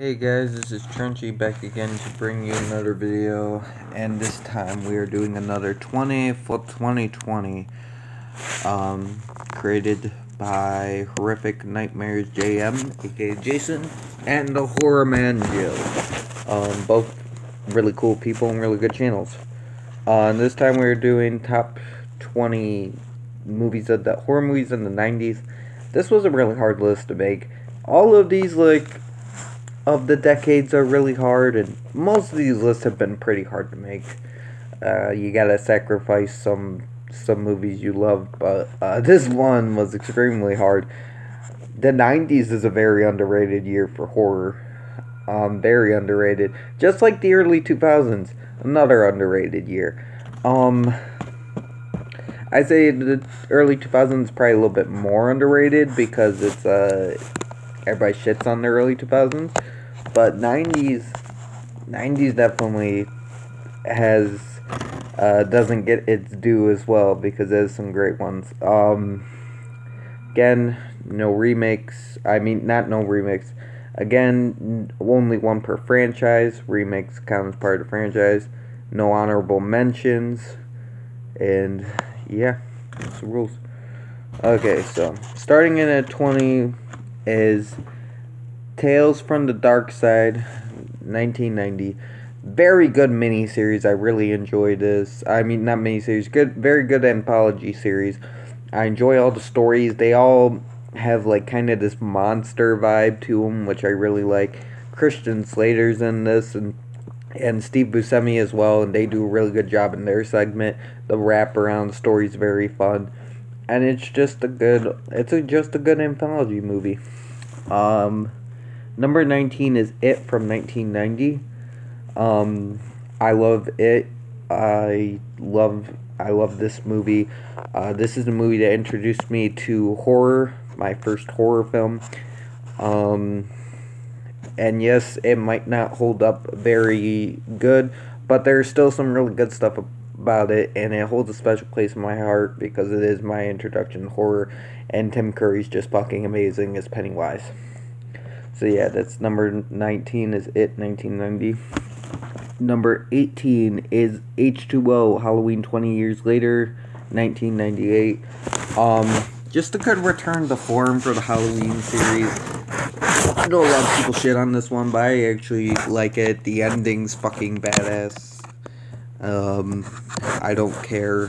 Hey guys, this is Trenchy back again to bring you another video, and this time we are doing another 20 for 2020, created by Horrific Nightmares JM, aka Jason, and the Horror Man Jill. Both really cool people and really good channels. And this time we are doing top 20 movies of the horror movies in the 90s. This was a really hard list to make. All of these, of the decades are really hard, and most of these lists have been pretty hard to make. You gotta sacrifice some movies you love, but this one was extremely hard. The 90s is a very underrated year for horror. Very underrated. Just like the early 2000s, another underrated year. I say the early 2000s probably a little bit more underrated because it's everybody shits on the early 2000s. But 90s definitely has doesn't get its due as well because there's some great ones. Again, no remakes. I mean, not no remakes. Again, only one per franchise. Remakes count as part of the franchise. No honorable mentions. And yeah, that's the rules. Okay, so starting in at 20 is Tales from the Dark Side, 1990. Very good miniseries. I really enjoyed this. I mean, not miniseries. Very good anthology series. I enjoy all the stories. They all have kind of this monster vibe to them, which I really like. Christian Slater's in this, and Steve Buscemi as well, and they do a really good job in their segment. The wraparound story's very fun, and it's just a good anthology movie. Number 19 is It from 1990. I love It. I love this movie. This is a movie that introduced me to horror, my first horror film. And yes, it might not hold up very good, but there's still some really good stuff about it, and it holds a special place in my heart because it is my introduction to horror, and Tim Curry's just fucking amazing as Pennywise. So yeah, that's number 19 is It, 1990. Number 18 is H2O, Halloween 20 Years Later, 1998. Just a good return to form for the Halloween series. I know a lot of people shit on this one, but I actually like it. The ending's fucking badass. I don't care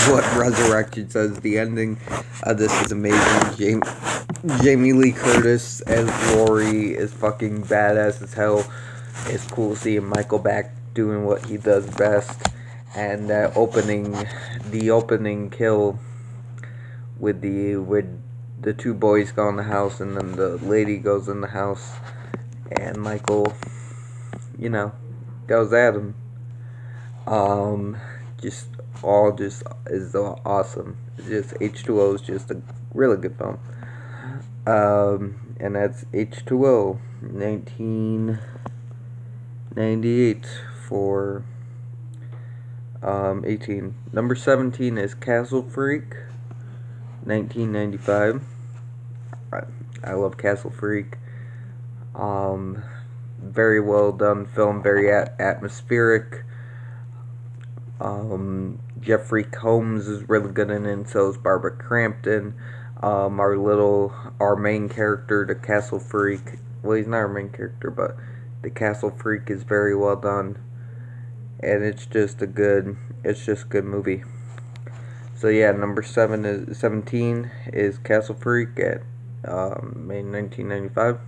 what Resurrection says. The ending of this is amazing. Jamie Lee Curtis as Laurie is fucking badass as hell. It's cool seeing Michael back doing what he does best. And the opening kill with the two boys go in the house, and then the lady goes in the house, and Michael, goes at him. Just is awesome. H2O is just a really good film. And that's H2O, 1998 for 18. Number 17 is Castle Freak, 1995. I love Castle Freak. Very well done film, very atmospheric. Jeffrey Combs is really good in it, and so is Barbara Crampton. Our main character, the Castle Freak. Well, he's not our main character, but the Castle Freak is very well done, and it's just a good movie. So yeah, number 17 is Castle Freak at May 1995.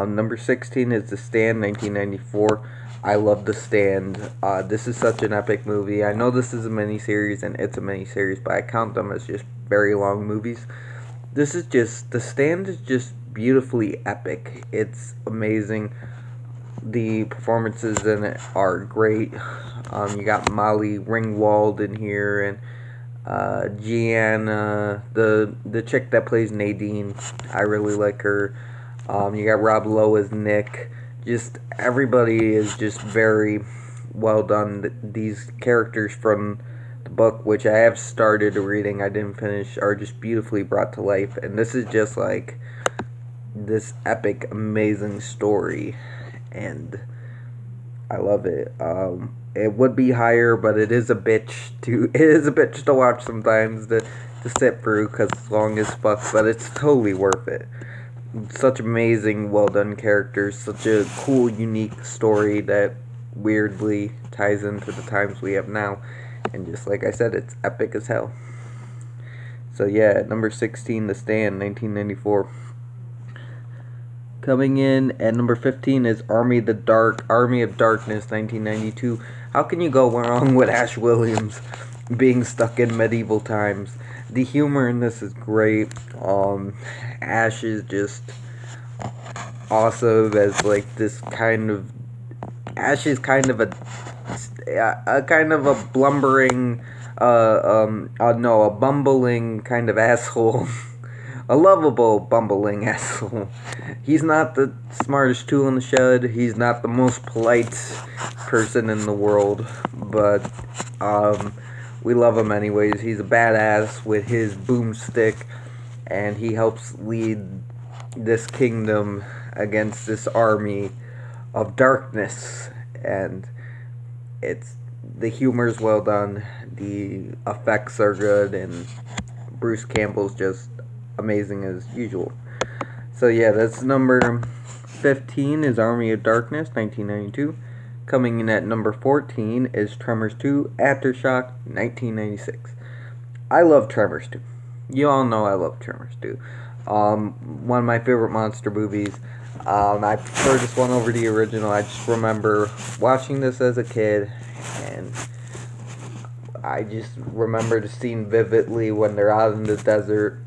Number 16 is The Stand, 1994. I love The Stand. This is such an epic movie. I know this is a miniseries, and it's a miniseries, but I count them as just very long movies. The Stand is just beautifully epic. It's amazing. The performances in it are great. You got Molly Ringwald in here, and Gianna, the chick that plays Nadine. I really like her. You got Rob Lowe as Nick. Just everybody is just very well done. These characters from the book, which I have started reading, I didn't finish, are just beautifully brought to life. And this is just this epic, amazing story, and I love it. It would be higher, but it is a bitch to watch sometimes to sit through because it's long as fuck. But it's totally worth it. Such amazing, well done characters, such a cool, unique story that weirdly ties into the times we have now, and just like I said, it's epic as hell. So yeah, at number 16, The Stand, 1994. Coming in at number 15 is Army of Darkness, 1992. How can you go wrong with Ash Williams being stuck in medieval times? The humor in this is great. Ash is just awesome as like this kind of. Ash is kind of a kind of a blumbering, no, a bumbling kind of asshole. A lovable, bumbling asshole. He's not the smartest tool in the shed. He's not the most polite person in the world. But, we love him anyways. He's a badass with his boomstick. And he helps lead this kingdom against this army of darkness. And the humor's well done. The effects are good. And Bruce Campbell's just amazing as usual. So yeah, that's number 15 is Army of Darkness, 1992. Coming in at number 14 is Tremors 2, Aftershock, 1996. I love Tremors 2. You all know I love Tremors 2. One of my favorite monster movies. I prefer this one over the original. I just remember watching this as a kid, and I just remember the scene vividly when they're out in the desert.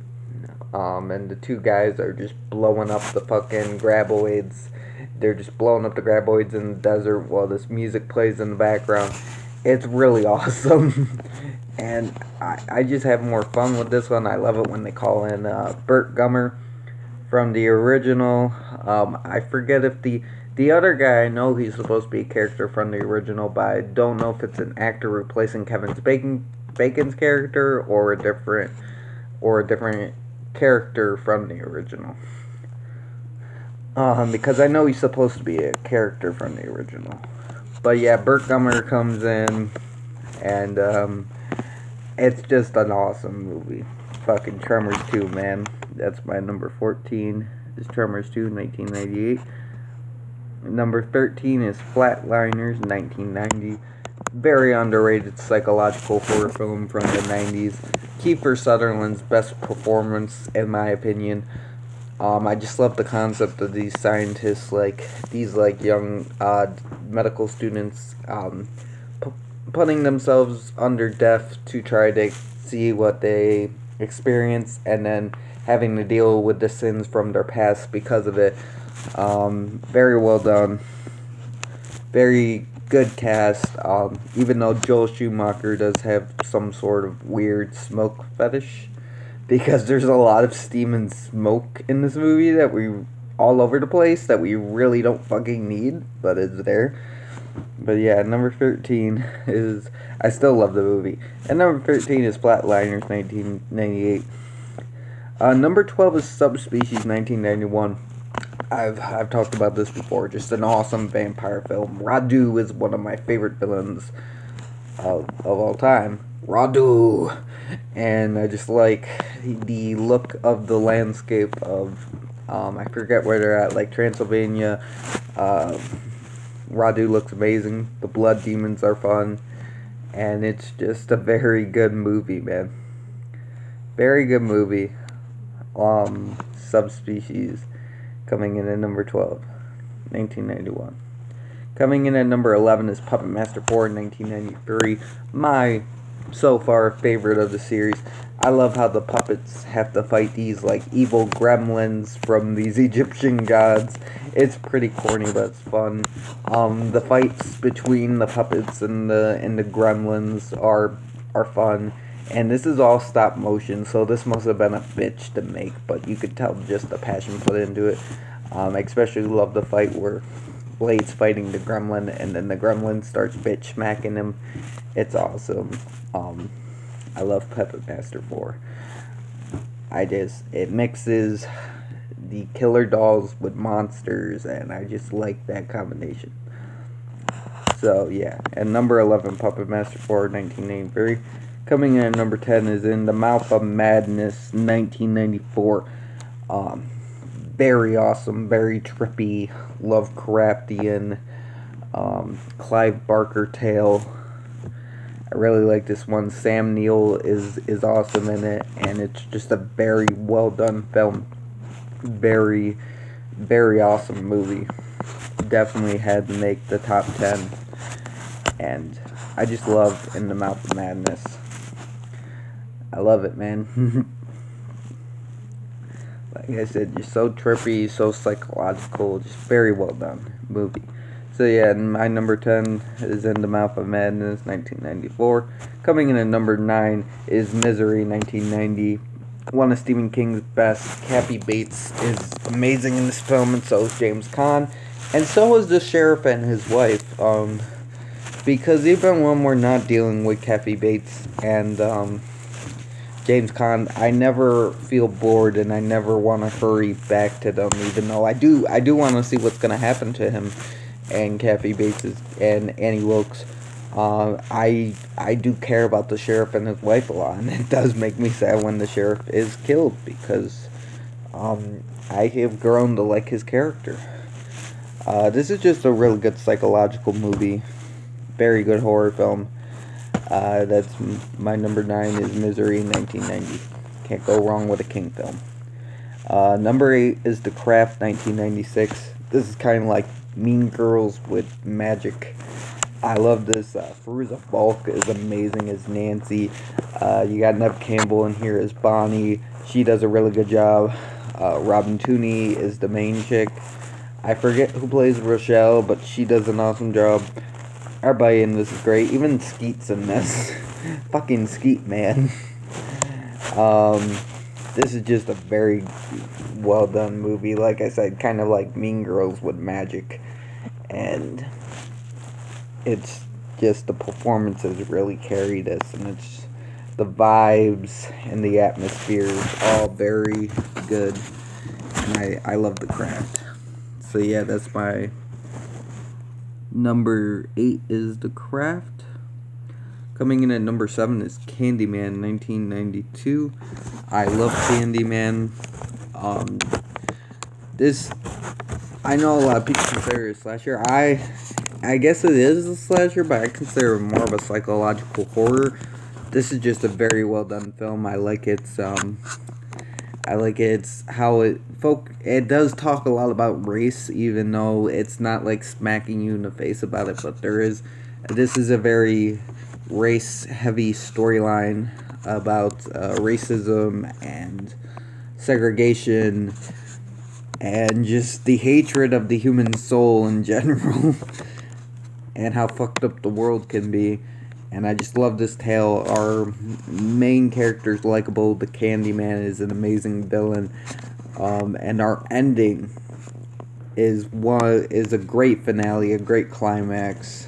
And the two guys are just blowing up the fucking graboids. They're just blowing up the graboids in the desert while this music plays in the background. It's really awesome. And I just have more fun with this one. I love it when they call in Burt Gummer from the original. I forget if the other guy, I know he's supposed to be a character from the original, but I don't know if it's an actor replacing Bacon's character or a different character from the original. Because I know he's supposed to be a character from the original. But yeah, Burt Gummer comes in, and it's just an awesome movie. Fucking Tremors 2, man. That's my number 14, is Tremors 2, 1998. Number 13 is Flatliners, 1990. Very underrated psychological horror film from the 90s. Kiefer Sutherland's best performance, in my opinion. I just love the concept of these scientists, these young medical students, putting themselves under death to try to see what they experience, and then having to deal with the sins from their past because of it. Very well done. Very good cast, even though Joel Schumacher does have some sort of weird smoke fetish, because there's a lot of steam and smoke in this movie that all over the place that we really don't fucking need, but it's there. But yeah, number 13 is, I still love the movie, and number 13 is Flatliners, 1998. Number 12 is Subspecies, 1991. I've talked about this before. Just an awesome vampire film. Radu is one of my favorite villains of all time. Radu! And I just like the look of the landscape of, I forget where they're at, like Transylvania. Radu looks amazing. The blood demons are fun. And it's just a very good movie, man. Very good movie. Subspecies. Coming in at number 12, 1991. Coming in at number 11 is Puppet Master 4, 1993. My, so far, favorite of the series. I love how the puppets have to fight these, evil gremlins from these Egyptian gods. It's pretty corny, but it's fun. The fights between the puppets and the gremlins are fun. And this is all stop motion, so this must have been a bitch to make, but you could tell just the passion put into it. I especially love the fight where Blade's fighting the gremlin, and then the gremlin starts bitch smacking him. It's awesome. I love Puppet Master 4. It mixes the killer dolls with monsters, and I just like that combination. So yeah, and number 11, Puppet Master 4, 1993. Coming in at number 10 is In the Mouth of Madness, 1994. Very awesome, very trippy, Lovecraftian, Clive Barker tale. I really like this one. Sam Neill is awesome in it, and it's just a very well done film. Very, very awesome movie. Definitely had to make the top 10. And I just love In the Mouth of Madness. I love it, man. Like I said, just so trippy, so psychological, just very well done movie. So yeah, my number 10 is In the Mouth of Madness, 1994. Coming in at number 9 is Misery, 1990. One of Stephen King's best. Kathy Bates is amazing in this film, and so is James Caan. And so is the sheriff and his wife. Because even when we're not dealing with Kathy Bates and James Caan, I never feel bored, and I never want to hurry back to them, even though I do want to see what's going to happen to him and Kathy Bates and Annie Wilkes. I do care about the sheriff and his wife a lot, and it does make me sad when the sheriff is killed, because I have grown to like his character. This is just a really good psychological movie. Very good horror film. That's my number 9 is Misery, 1990. Can't go wrong with a King film. Number 8 is The Craft, 1996. This is kind of like Mean Girls with magic. I love this. Fairuza Balk is amazing as Nancy. You got Neve Campbell in here as Bonnie. She does a really good job. Robin Tunney is the main chick. I forget who plays Rochelle, but she does an awesome job. Everybody in this is great. Even Skeet's in this. Fucking Skeet, man. This is just a very well done movie. Like I said, kind of like Mean Girls with magic. And it's just the performances really carry this. And it's the vibes and the atmosphere is all very good. And I love The Craft. So yeah, that's my number 8 is The Craft. Coming in at number 7 is Candyman, 1992. I love Candyman. This, I know a lot of people consider it a slasher. I guess it is a slasher, but I consider it more of a psychological horror. This is just a very well done film. I like its how it does talk a lot about race, even though it's not like smacking you in the face about it, but this is a very race heavy storyline about racism and segregation and just the hatred of the human soul in general and how fucked up the world can be. And I just love this tale. Our main character is likable. The Candyman is an amazing villain. And our ending is a great finale, a great climax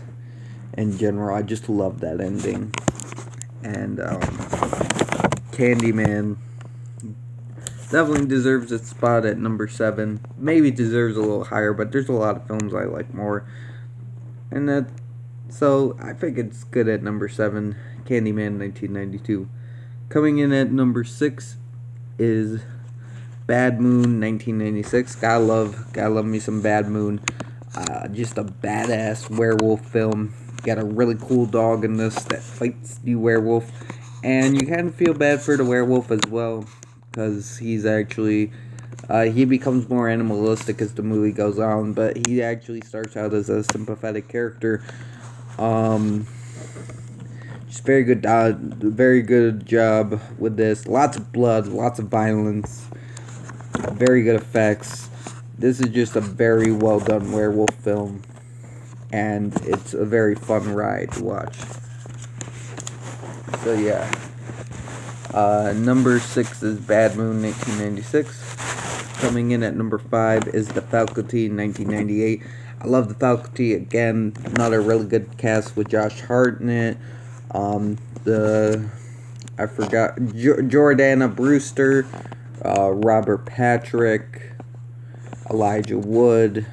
in general. I just love that ending. And Candyman definitely deserves its spot at number 7. Maybe deserves a little higher, but there's a lot of films I like more. And so I think it's good at number 7, Candyman, 1992. Coming in at number 6 is Bad Moon, 1996. Gotta love me some Bad Moon. Just a badass werewolf film. Got a really cool dog in this that fights the werewolf, and you kind of feel bad for the werewolf as well, because he's actually he becomes more animalistic as the movie goes on, but he actually starts out as a sympathetic character. Just very good job with this. Lots of blood, lots of violence, very good effects. This is just a very well done werewolf film, and it's a very fun ride to watch. So yeah, number 6 is Bad Moon, 1996. Coming in at number 5 is The Faculty, 1998. I love The Faculty. Again, another really good cast with Josh Hart in it. Jordana Brewster, Robert Patrick, Elijah Wood.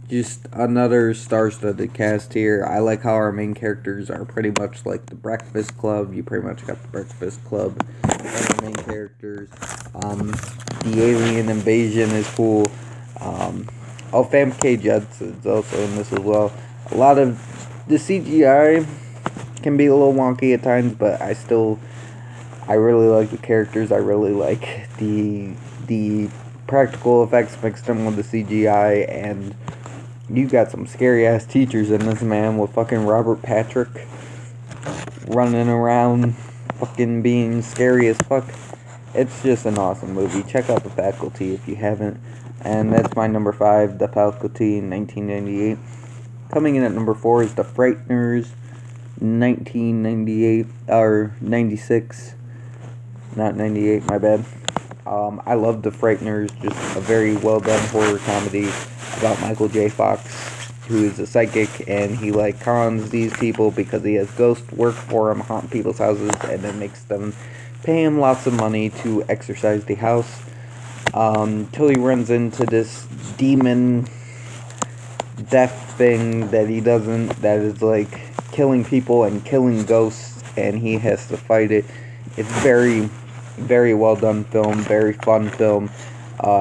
Just another star-studded cast here. I like how our main characters are pretty much like the Breakfast Club. You pretty much got the Breakfast Club and the main characters. The alien invasion is cool. Famke K. Judson's also in this as well. A lot of the CGI can be a little wonky at times, but I really like the characters. I really like the practical effects mixed in with the CGI, and you got some scary ass teachers in this, man, with fucking Robert Patrick running around fucking being scary as fuck. It's just an awesome movie. Check out The Faculty if you haven't. And that's my number 5, The Faculty, 1998. Coming in at number 4 is The Frighteners, 1998, or 96. Not 98, my bad. I love The Frighteners, just a very well done horror comedy about Michael J. Fox, who is a psychic, and he like cons these people because he has ghosts work for him, haunt people's houses, and then makes them pay him lots of money to exorcise the house. Till he runs into this demon death thing that he doesn't, that is like killing people and killing ghosts, and he has to fight it. It's very, very well done film, very fun film,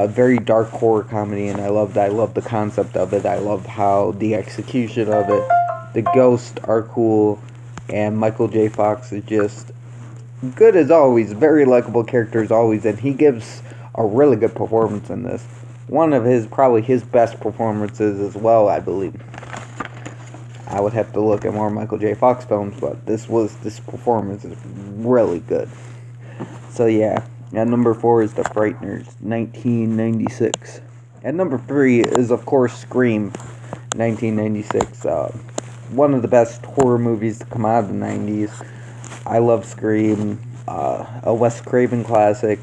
very dark horror comedy, and I love the concept of it. I love how the execution of it, the ghosts are cool, and Michael J. Fox is just good as always, very likable character as always, and he gives a really good performance in this. One of probably his best performances as well, I believe. I would have to look at more Michael J. Fox films, but this performance is really good. So yeah, at number 4 is The Frighteners, 1996. At number 3 is, of course, Scream, 1996. One of the best horror movies to come out of the 90s. I love Scream, a Wes Craven classic.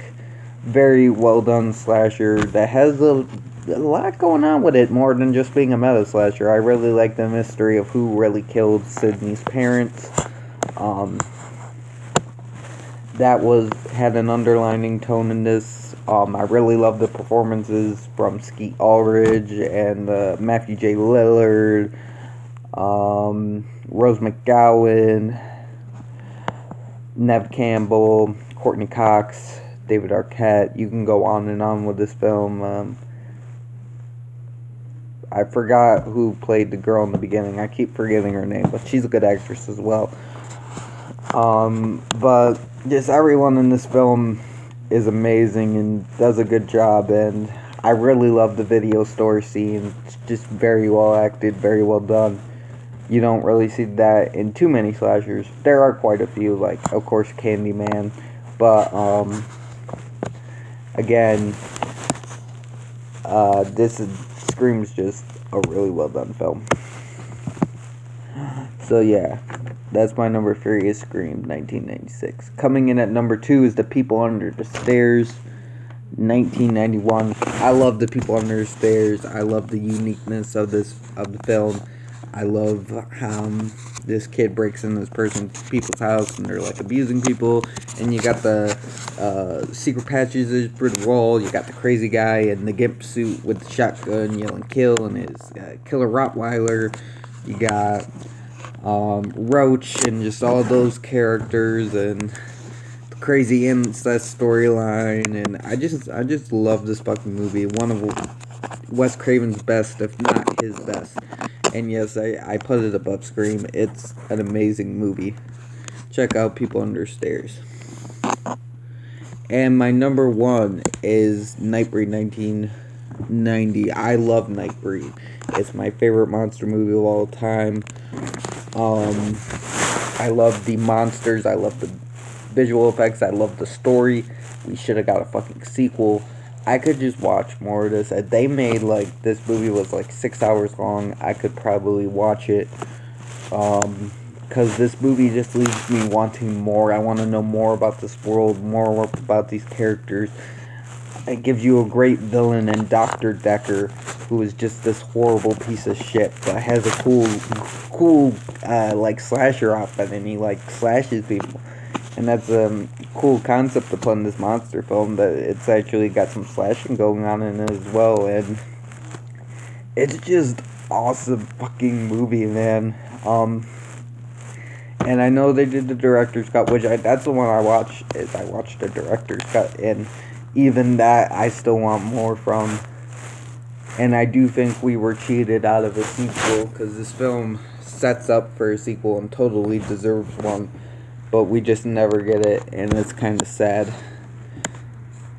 Very well done slasher that has a lot going on with it, more than just being a meta slasher. I really like the mystery of who really killed Sydney's parents. That had an underlining tone in this. I really love the performances from Skeet Ulrich and Matthew J. Lillard, Rose McGowan, Neve Campbell, Courtney Cox, David Arquette. You can go on and on with this film. I forgot who played the girl in the beginning. I keep forgetting her name, but she's a good actress as well. But just everyone in this film is amazing and does a good job, and I really love the video store scene. It's just very well acted, very well done. You don't really see that in too many slashers. There are quite a few, like, of course, Candyman, but, again, Scream's just a really well done film. So yeah, that's my number 3 is Scream, 1996. Coming in at number 2 is The People Under the Stairs, 1991. I love The People Under the Stairs. I love the uniqueness of the film. I love how this kid breaks in people's house, and they're like abusing people, and you got the secret patches for the wall. You got the crazy guy in the gimp suit with the shotgun yelling kill, and his killer Rottweiler. You got Roach and just all those characters, and the crazy incest storyline, and I just love this fucking movie. One of Wes Craven's best, if not his best. And yes, I put it above Scream. It's an amazing movie. Check out People Under Stairs. And my number 1 is Nightbreed, 1990. I love Nightbreed. It's my favorite monster movie of all time. I love the monsters. I love the visual effects. I love the story. We should have got a fucking sequel. I could just watch more of this. They made, like, this movie was, like, 6 hours long. I could probably watch it. Because this movie just leaves me wanting more. I want to know more about this world, more about these characters. It gives you a great villain in Dr. Decker, who is just this horrible piece of shit, but has a cool, like, slasher outfit, and he, like, slashes people. And that's, cool concept to put in this monster film, that it's actually got some slashing going on in it as well, and it's just awesome fucking movie, man. And I know they did the director's cut, which that's the one I watched. I watched the director's cut, and even that I still want more from. And I do think we were cheated out of a sequel, because this film sets up for a sequel and totally deserves one, but we just never get it, and it's kind of sad.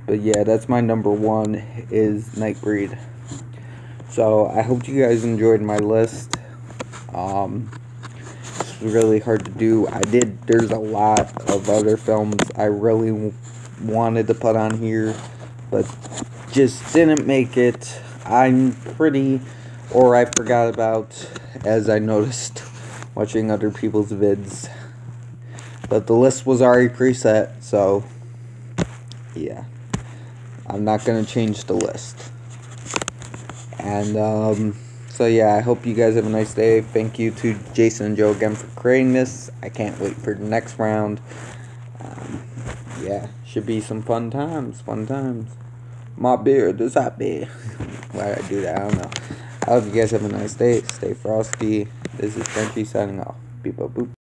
But yeah, that's my number one, is Nightbreed. So I hope you guys enjoyed my list. It's really hard to do. There's a lot of other films I really wanted to put on here, but just didn't make it. I forgot about, as I noticed watching other people's vids. But the list was already preset, so yeah. I'm not going to change the list. And, so yeah, I hope you guys have a nice day. Thank you to Jason and Joe again for creating this. I can't wait for the next round. Yeah, should be some fun times. My beard is happy. Why did I do that? I don't know. I hope you guys have a nice day. Stay frosty. This is Frenchy signing off. Beep boop boop.